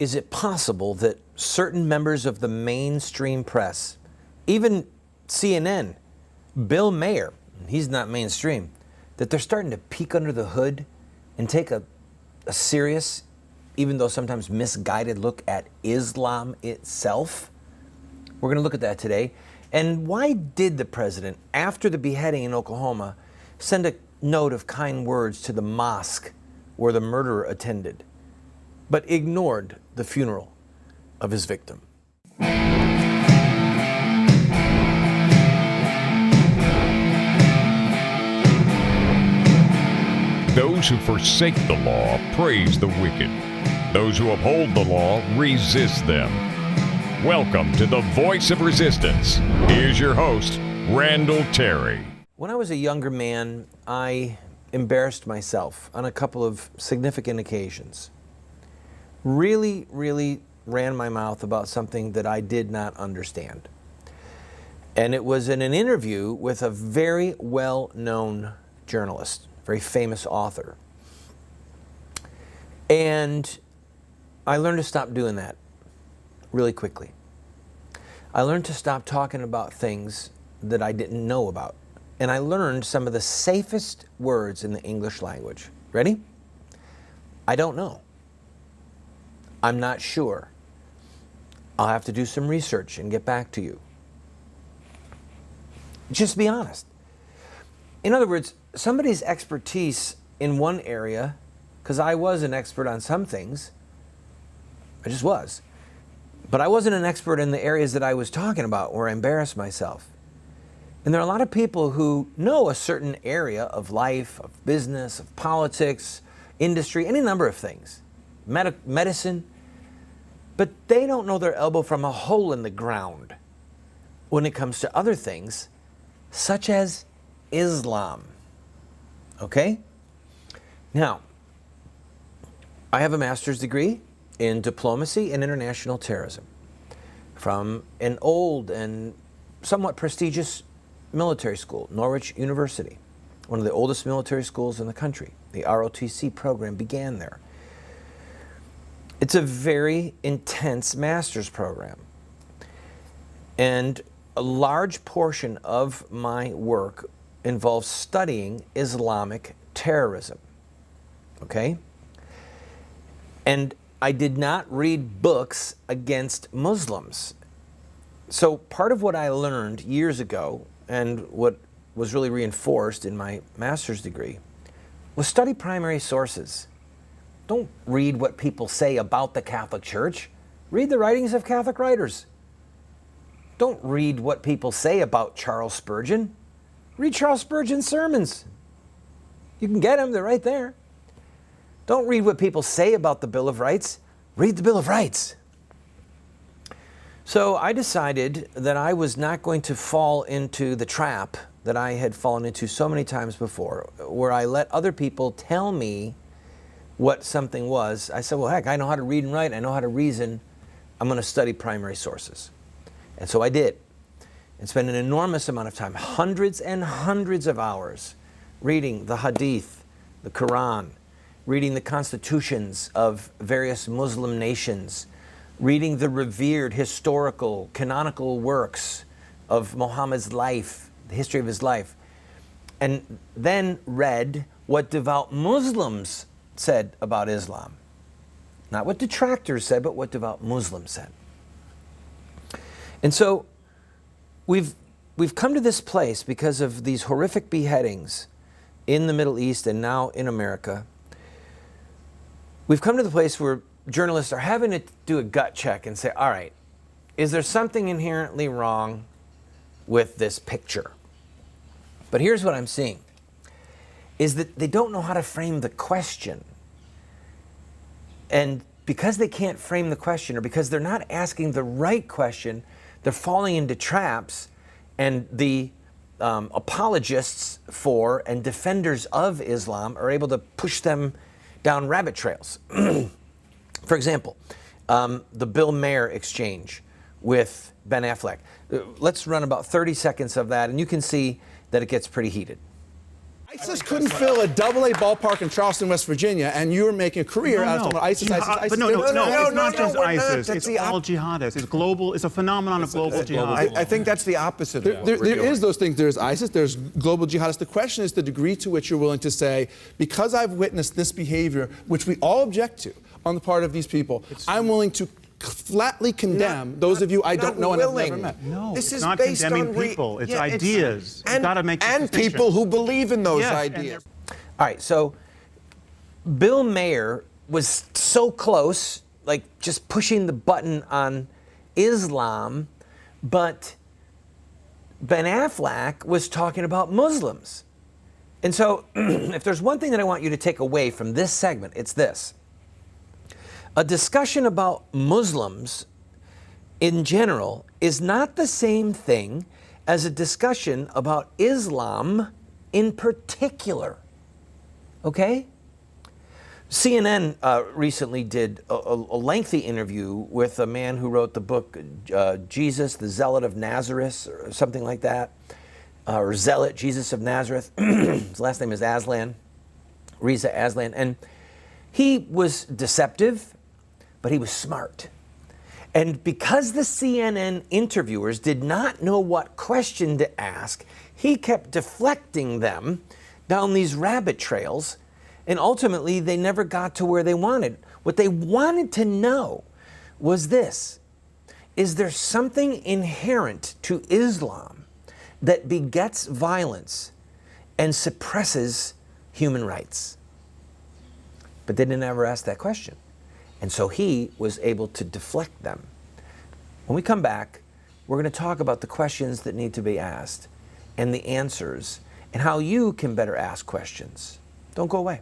is it possible that certain members of the mainstream press, even CNN, Bill Maher, he's not mainstream, that they're starting to peek under the hood and take a serious, even though sometimes misguided look at Islam itself? We're going to look at that today. And why did the president, after the beheading in Oklahoma, send a note of kind words to the mosque where the murderer attended, but ignored the funeral of his victim? Those who forsake the law praise the wicked. Those who uphold the law resist them. Welcome to the Voice of Resistance. Here's your host, Randall Terry. When I was a younger man, I embarrassed myself on a couple of significant occasions. Really ran my mouth about something that I did not understand. And it was in an interview with a very well-known journalist, very famous author. And I learned to stop doing that really quickly. I learned to stop talking about things that I didn't know about. And I learned some of the safest words in the English language. Ready? I don't know. I'm not sure. I'll have to do some research and get back to you. Just be honest. In other words, somebody's expertise in one area, because I was an expert on some things, I just was. But I wasn't an expert in the areas that I was talking about where I embarrassed myself. And there are a lot of people who know a certain area of life, of business, of politics, industry, any number of things, medicine, but they don't know their elbow from a hole in the ground when it comes to other things, such as Islam. Okay? Now, I have a master's degree in diplomacy and international terrorism from an old and somewhat prestigious military school, Norwich University, one of the oldest military schools in the country. The ROTC program began there. It's a very intense master's program. And a large portion of my work involves studying Islamic terrorism. Okay? And I did not read books against Muslims. So part of what I learned years ago, and what was really reinforced in my master's degree, was study primary sources. Don't read what people say about the Catholic Church. Read the writings of Catholic writers. Don't read what people say about Charles Spurgeon. Read Charles Spurgeon's sermons. You can get them, they're right there. Don't read what people say about the Bill of Rights. Read the Bill of Rights. So I decided that I was not going to fall into the trap that I had fallen into so many times before, where I let other people tell me what something was. I said, well, heck, I know how to read and write. I know how to reason. I'm going to study primary sources. And so I did. And spent an enormous amount of time, hundreds and hundreds of hours, reading the Hadith, the Quran, reading the constitutions of various Muslim nations, reading the revered historical, canonical works of Muhammad's life, the history of his life, and then read what devout Muslims said about Islam. Not what detractors said, but what devout Muslims said. And so we've come to this place because of these horrific beheadings in the Middle East and now in America. We've come to the place where journalists are having to do a gut check and say, all right, is there something inherently wrong with this picture? But here's what I'm seeing, is that they don't know how to frame the question. And because they can't frame the question, or because they're not asking the right question, they're falling into traps, and the apologists for and defenders of Islam are able to push them down rabbit trails. For example, the Bill Maher exchange with Ben Affleck. Let's run about 30 seconds of that, and you can see that it gets pretty heated. ISIS couldn't fill a AA ballpark in Charleston, West Virginia, and you were making a career out of ISIS. But no, it's not just ISIS. It's all jihadists. It's global. It's a phenomenon of global jihad. I think that's the opposite. There is those things. There's ISIS. There's global jihadists. The question is the degree to which you're willing to say, because I've witnessed this behavior, which we all object to on the part of these people, I'm willing to flatly condemn those of you I don't know and have never met. No, this is not based condemning on people. It's ideas. You've got to make and people who believe in those ideas. All right, so Bill Mayer was so close, like just pushing the button on Islam, but Ben Affleck was talking about Muslims. And so if there's one thing that I want you to take away from this segment, it's this. A discussion about Muslims in general is not the same thing as a discussion about Islam in particular. Okay? CNN recently did a lengthy interview with a man who wrote the book Jesus, the Zealot of Nazareth, or something like that, or Zealot, Jesus of Nazareth. His last name is Aslan, Reza Aslan. And he was deceptive, but he was smart. And because the CNN interviewers did not know what question to ask, he kept deflecting them down these rabbit trails, and ultimately they never got to where they wanted. What they wanted to know was this: is there something inherent to Islam that begets violence and suppresses human rights? But they didn't ever ask that question. And so he was able to deflect them. When we come back, we're going to talk about the questions that need to be asked and the answers and how you can better ask questions. Don't go away.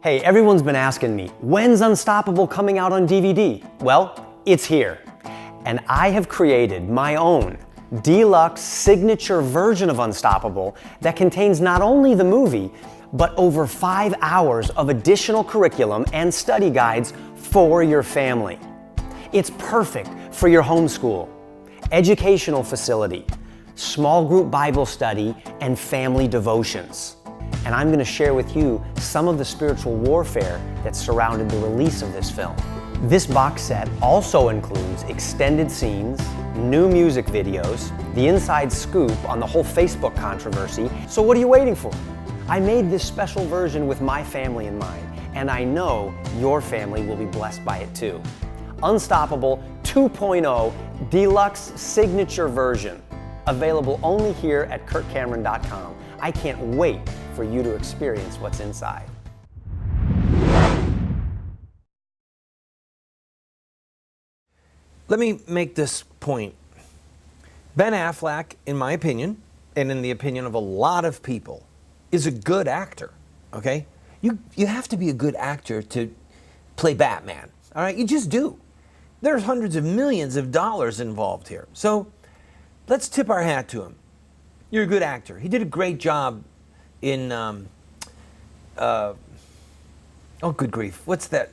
Hey, everyone's been asking me, when's Unstoppable coming out on DVD? Well, it's here. And I have created my own deluxe signature version of Unstoppable that contains not only the movie, but over 5 hours of additional curriculum and study guides for your family. It's perfect for your homeschool, educational facility, small group Bible study, and family devotions. And I'm going to share with you some of the spiritual warfare that surrounded the release of this film. This box set also includes extended scenes, new music videos, the inside scoop on the whole Facebook controversy. So what are you waiting for? I made this special version with my family in mind, and I know your family will be blessed by it too. Unstoppable 2.0 Deluxe Signature Version, available only here at KirkCameron.com. I can't wait for you to experience what's inside. Let me make this point. Ben Affleck, in my opinion, and in the opinion of a lot of people, is a good actor, okay? You have to be a good actor to play Batman, all right? You just do. There's hundreds of millions of dollars involved here. So let's tip our hat to him. You're a good actor. He did a great job in, oh, good grief. What's that?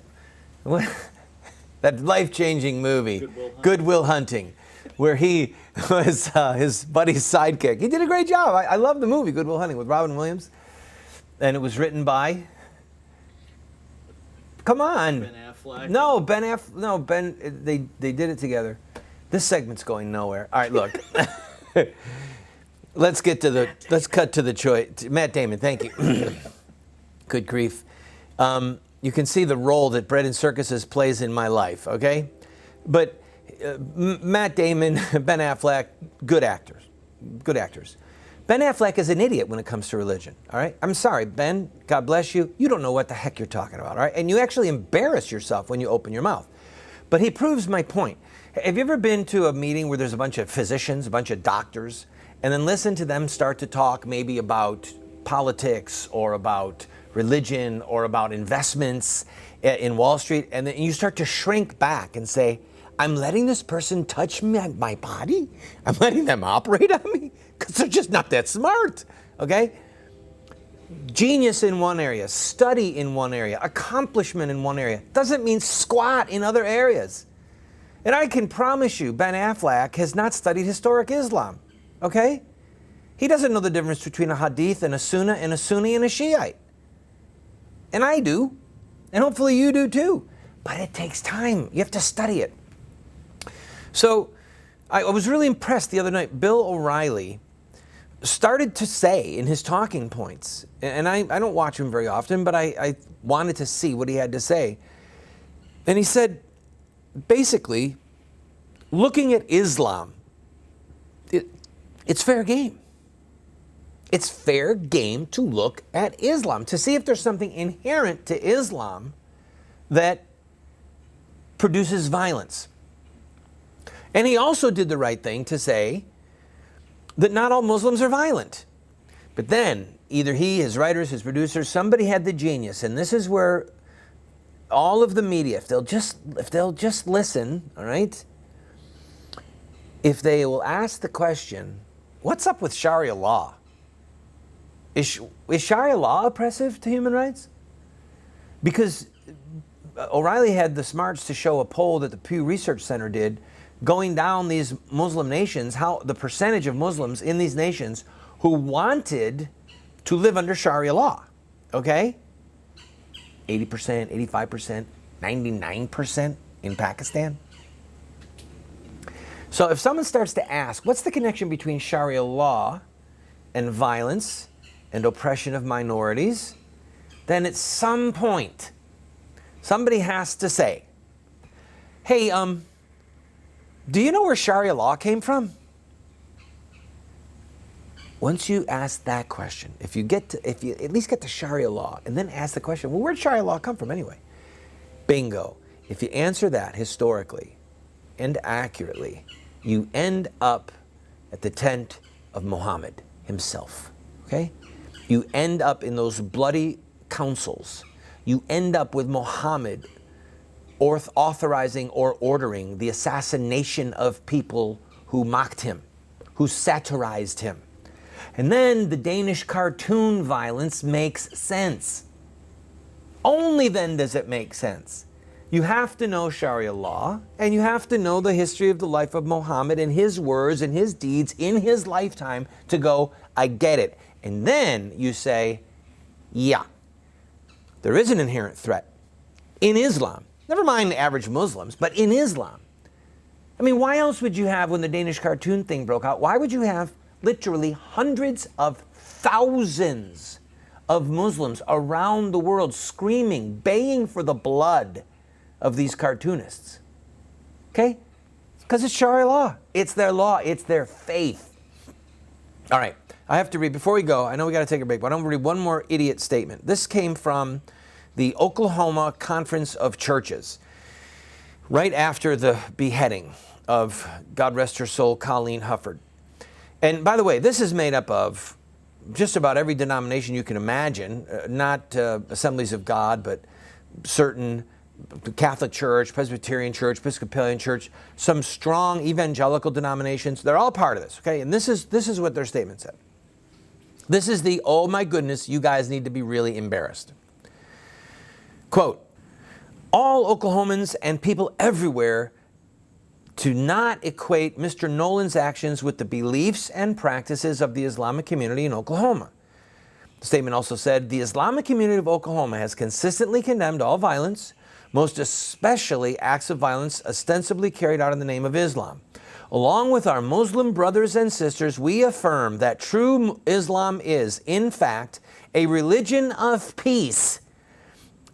That life-changing movie, Good Will Hunting, where he was his buddy's sidekick. He did a great job. I love the movie, Good Will Hunting, with Robin Williams. And it was written by, come on. Ben Affleck. No, they did it together. This segment's going nowhere. All right, look. Let's cut to the choice. Matt Damon, thank you. Good grief. You can see the role that Bread and Circuses plays in my life, okay? But Matt Damon, Ben Affleck, good actors. Ben Affleck is an idiot when it comes to religion, all right? I'm sorry, Ben, God bless you. You don't know what the heck you're talking about, all right? And you actually embarrass yourself when you open your mouth. But he proves my point. Have you ever been to a meeting where there's a bunch of physicians, a bunch of doctors, and then listen to them start to talk maybe about politics or about religion or about investments in Wall Street, and then you start to shrink back and say, I'm letting this person touch my body? I'm letting them operate on me? Because they're just not that smart, okay? Genius in one area, study in one area, accomplishment in one area, doesn't mean squat in other areas. And I can promise you, Ben Affleck has not studied historic Islam, okay? He doesn't know the difference between a hadith and a sunnah and a Sunni and a Shiite. And I do, and hopefully you do too. But it takes time. You have to study it. So I was really impressed the other night. Bill O'Reilly started to say in his talking points, and I don't watch him very often, but I wanted to see what he had to say. And he said, basically, looking at Islam, it's fair game. It's fair game to look at Islam, to see if there's something inherent to Islam that produces violence. And he also did the right thing to say that not all Muslims are violent. But then, either he, his writers, his producers, somebody had the genius, and this is where all of the media, if they'll just listen, all right, if they will ask the question, what's up with Sharia law? Is Sharia law oppressive to human rights? Because O'Reilly had the smarts to show a poll that the Pew Research Center did, going down these Muslim nations, how the percentage of Muslims in these nations who wanted to live under Sharia law, okay? 80%, 85%, 99% in Pakistan. So if someone starts to ask, what's the connection between Sharia law and violence and oppression of minorities, then at some point, somebody has to say, hey, do you know where Sharia law came from? Once you ask that question, if you at least get to Sharia law and then ask the question, well, where'd Sharia law come from anyway? Bingo. If you answer that historically and accurately, you end up at the tent of Muhammad himself, okay? You end up in those bloody councils. You end up with Muhammad authorizing or ordering the assassination of people who mocked him, who satirized him. And then the Danish cartoon violence makes sense. Only then does it make sense. You have to know Sharia law, and you have to know the history of the life of Muhammad and his words and his deeds in his lifetime to go, I get it. And then you say, yeah, there is an inherent threat in Islam. Never mind the average Muslims, but in Islam. I mean, why else would you have, when the Danish cartoon thing broke out, why would you have literally hundreds of thousands of Muslims around the world screaming, baying for the blood of these cartoonists? Okay? Because it's Sharia law. It's their law. It's their faith. All right. I have to read, before we go, I know we got to take a break, but I'm going to read one more idiot statement. This came from the Oklahoma Conference of Churches, right after the beheading of, God rest her soul, Colleen Hufford. And by the way, this is made up of just about every denomination you can imagine, not Assemblies of God, but certain Catholic Church, Presbyterian Church, Episcopalian Church, some strong evangelical denominations. They're all part of this, okay? And this is what their statement said. This is the, oh my goodness, you guys need to be really embarrassed. Quote, all Oklahomans and people everywhere to not equate Mr. Nolan's actions with the beliefs and practices of the Islamic community in Oklahoma. The statement also said, the Islamic community of Oklahoma has consistently condemned all violence, most especially acts of violence ostensibly carried out in the name of Islam. Along with our Muslim brothers and sisters, we affirm that true Islam is, in fact, a religion of peace,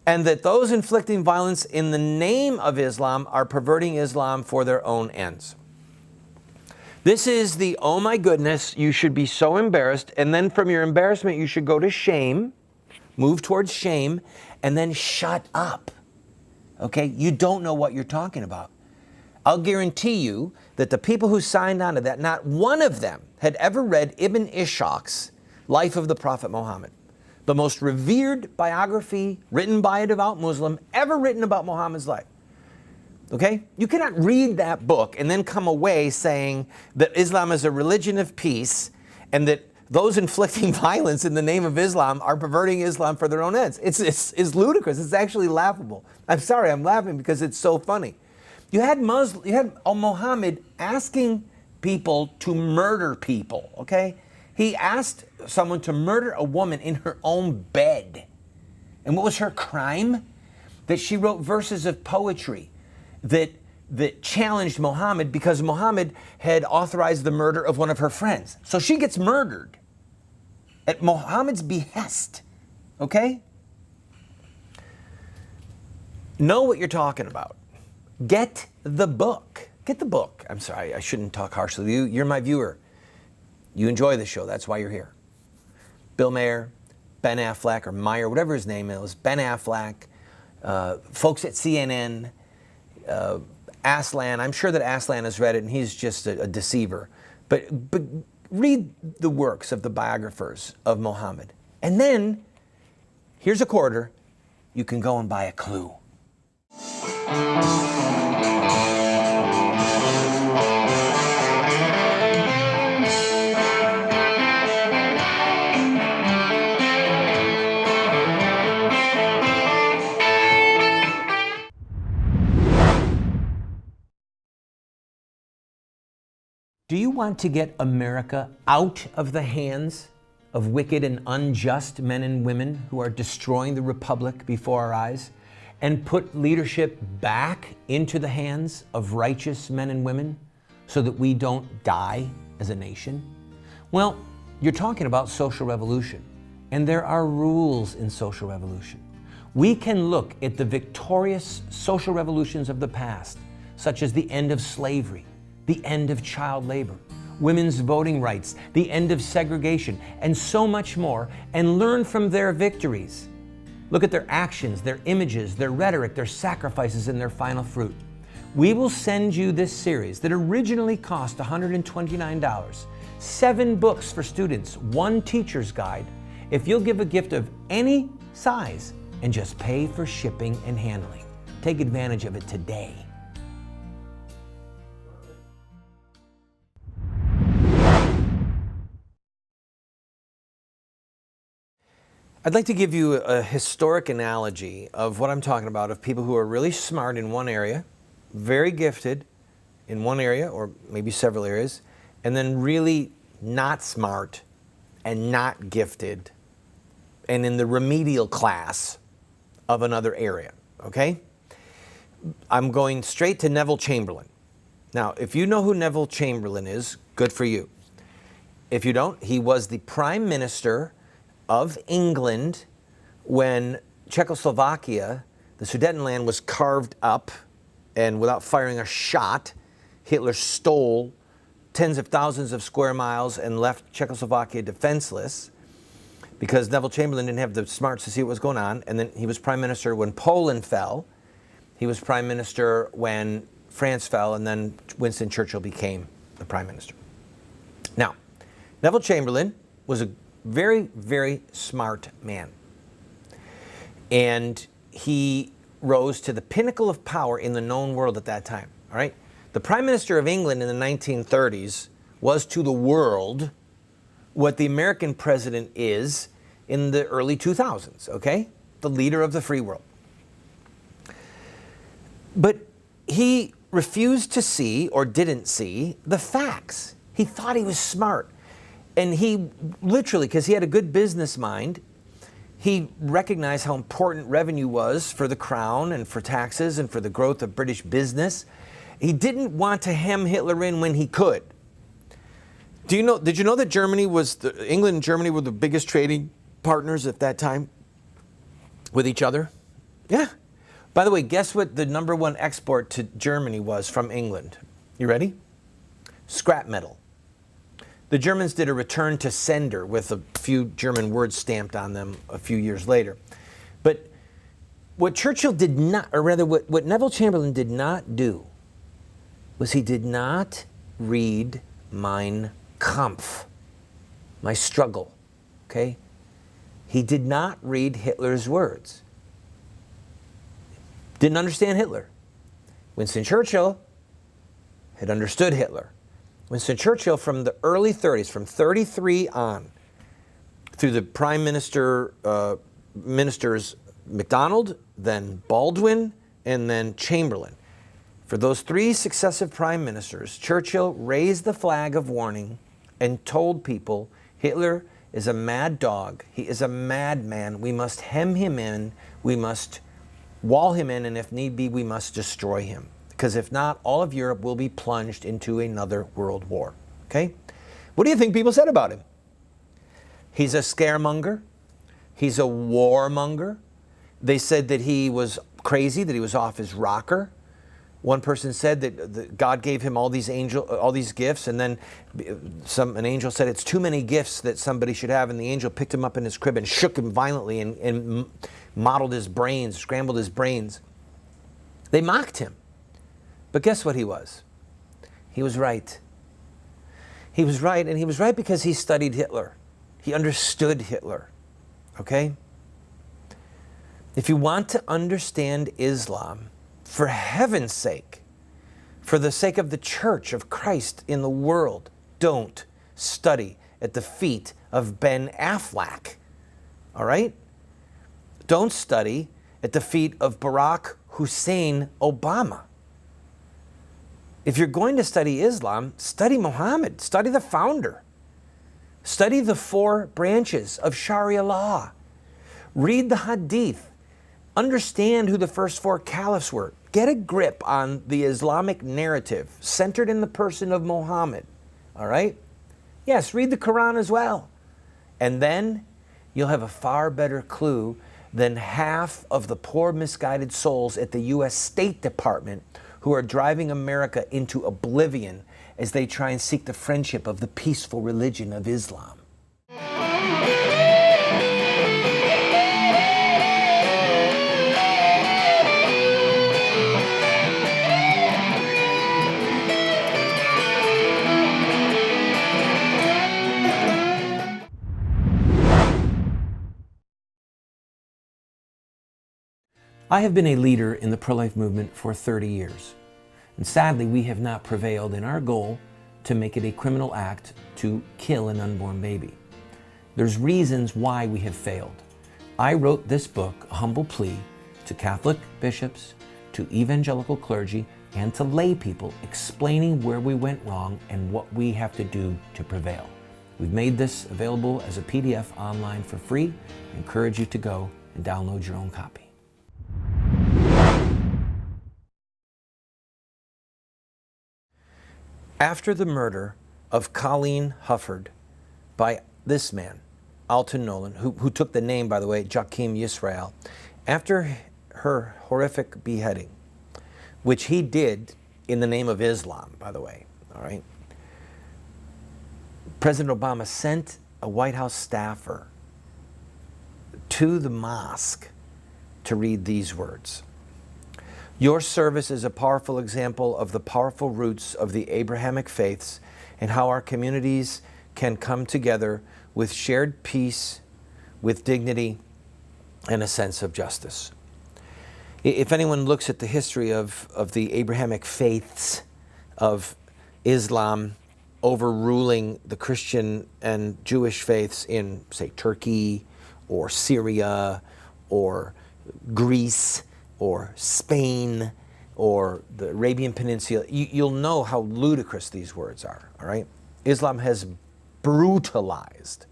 and that those inflicting violence in the name of Islam are perverting Islam for their own ends. This is the, oh my goodness, you should be so embarrassed, and then from your embarrassment you should go to shame, move towards shame, and then shut up. Okay? You don't know what you're talking about. I'll guarantee you that the people who signed on to that, not one of them had ever read Ibn Ishaq's Life of the Prophet Muhammad, the most revered biography written by a devout Muslim ever written about Muhammad's life. Okay? You cannot read that book and then come away saying that Islam is a religion of peace and that those inflicting violence in the name of Islam are perverting Islam for their own ends. It's ludicrous. It's actually laughable. I'm sorry, I'm laughing because it's so funny. You had Muhammad asking people to murder people, okay? He asked someone to murder a woman in her own bed. And what was her crime? That she wrote verses of poetry that challenged Muhammad because Muhammad had authorized the murder of one of her friends. So she gets murdered at Muhammad's behest, okay? Know what you're talking about. Get the book. Get the book. I'm sorry, I shouldn't talk harshly to you. You're my viewer. You enjoy the show. That's why you're here. Bill Mayer, Ben Affleck, or Meyer, whatever his name is, Ben Affleck, folks at CNN, Aslan. I'm sure that Aslan has read it, and he's just a deceiver. But read the works of the biographers of Muhammad. And then, here's a quarter. You can go and buy a clue. Do you want to get America out of the hands of wicked and unjust men and women who are destroying the republic before our eyes, and put leadership back into the hands of righteous men and women so that we don't die as a nation? Well, you're talking about social revolution, and there are rules in social revolution. We can look at the victorious social revolutions of the past, such as the end of slavery, the end of child labor, women's voting rights, the end of segregation, and so much more, and learn from their victories. Look at their actions, their images, their rhetoric, their sacrifices, and their final fruit. We will send you this series that originally cost $129, 7 books for students, 1 teacher's guide, if you'll give a gift of any size and just pay for shipping and handling. Take advantage of it today. I'd like to give you a historic analogy of what I'm talking about, of people who are really smart in one area, very gifted in one area or maybe several areas, and then really not smart and not gifted and in the remedial class of another area, okay? I'm going straight to Neville Chamberlain. Now, if you know who Neville Chamberlain is, good for you. If you don't, he was the Prime Minister of England when Czechoslovakia, the Sudetenland, was carved up, and without firing a shot, Hitler stole tens of thousands of square miles and left Czechoslovakia defenseless because Neville Chamberlain didn't have the smarts to see what was going on. And then he was Prime Minister when Poland fell. He was Prime Minister when France fell, and then Winston Churchill became the Prime Minister. Now, Neville Chamberlain was a very, very smart man. And he rose to the pinnacle of power in the known world at that time, all right? The Prime Minister of England in the 1930s was to the world what the American president is in the early 2000s, okay? The leader of the free world. But he refused to see, or didn't see, the facts. He thought he was smart. And he literally, because he had a good business mind, he recognized how important revenue was for the crown and for taxes and for the growth of British business. He didn't want to hem Hitler in when he could. Did you know that England and Germany were the biggest trading partners at that time with each other? Yeah. By the way, guess what the #1 export to Germany was from England? You ready? Scrap metal. The Germans did a return to sender with a few German words stamped on them a few years later. But what Churchill did not, or rather what Neville Chamberlain did not do, was he did not read Mein Kampf, my struggle, okay? He did not read Hitler's words. Didn't understand Hitler. Winston Churchill had understood Hitler. Winston Churchill, from the early 30s, from 33 on, through the Prime Ministers MacDonald, then Baldwin, and then Chamberlain. For those 3 successive prime ministers, Churchill raised the flag of warning and told people, Hitler is a mad dog. He is a madman. We must hem him in. We must wall him in, and if need be, we must destroy him. Because if not, all of Europe will be plunged into another world war. Okay? What do you think people said about him? He's a scaremonger. He's a warmonger. They said that he was crazy, that he was off his rocker. One person said that God gave him all these gifts, and then an angel said it's too many gifts that somebody should have, and the angel picked him up in his crib and shook him violently and mottled his brains, scrambled his brains. They mocked him. But guess what he was? He was right. He was right, and he was right because he studied Hitler. He understood Hitler. Okay? If you want to understand Islam, for heaven's sake, for the sake of the Church of Christ in the world, don't study at the feet of Ben Affleck. All right? Don't study at the feet of Barack Hussein Obama. If you're going to study Islam, study Muhammad, study the founder. Study the 4 branches of Sharia law. Read the Hadith. Understand who the first 4 caliphs were. Get a grip on the Islamic narrative centered in the person of Muhammad. All right? Yes, read the Quran as well. And then you'll have a far better clue than half of the poor misguided souls at the U.S. State Department who are driving America into oblivion as they try and seek the friendship of the peaceful religion of Islam. I have been a leader in the pro-life movement for 30 years. And sadly, we have not prevailed in our goal to make it a criminal act to kill an unborn baby. There's reasons why we have failed. I wrote this book, A Humble Plea, to Catholic bishops, to evangelical clergy, and to lay people, explaining where we went wrong and what we have to do to prevail. We've made this available as a PDF online for free. I encourage you to go and download your own copy. After the murder of Colleen Hufford by this man, Alton Nolan, who took the name, by the way, Joachim Yisrael, after her horrific beheading, which he did in the name of Islam, by the way, all right, President Obama sent a White House staffer to the mosque to read these words. Your service is a powerful example of the powerful roots of the Abrahamic faiths and how our communities can come together with shared peace, with dignity, and a sense of justice. If anyone looks at the history of the Abrahamic faiths of Islam overruling the Christian and Jewish faiths in, say, Turkey or Syria or Greece, or Spain, or the Arabian Peninsula, you'll know how ludicrous these words are, all right? Islam has brutalized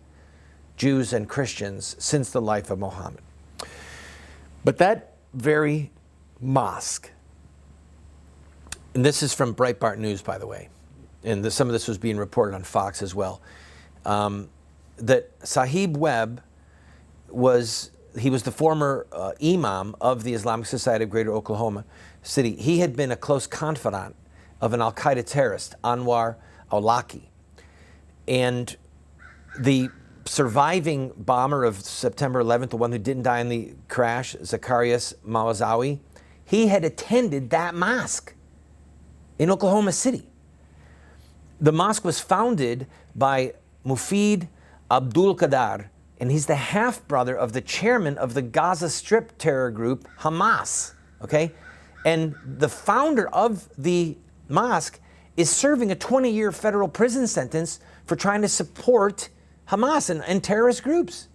Jews and Christians since the life of Muhammad. But that very mosque, and this is from Breitbart News, by the way, and some of this was being reported on Fox as well, that Sahib Webb was the former imam of the Islamic Society of Greater Oklahoma City. He had been a close confidant of an al-Qaeda terrorist, Anwar al-Awlaki. And the surviving bomber of September 11th, the one who didn't die in the crash, Zacharias Mawazawi, he had attended that mosque in Oklahoma City. The mosque was founded by Mufid Abdul Qadar, and he's the half-brother of the chairman of the Gaza Strip terror group, Hamas, okay? And the founder of the mosque is serving a 20-year federal prison sentence for trying to support Hamas and terrorist groups.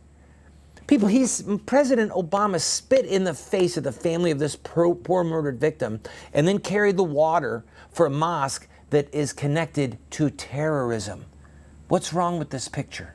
President Obama spit in the face of the family of this poor murdered victim and then carried the water for a mosque that is connected to terrorism. What's wrong with this picture?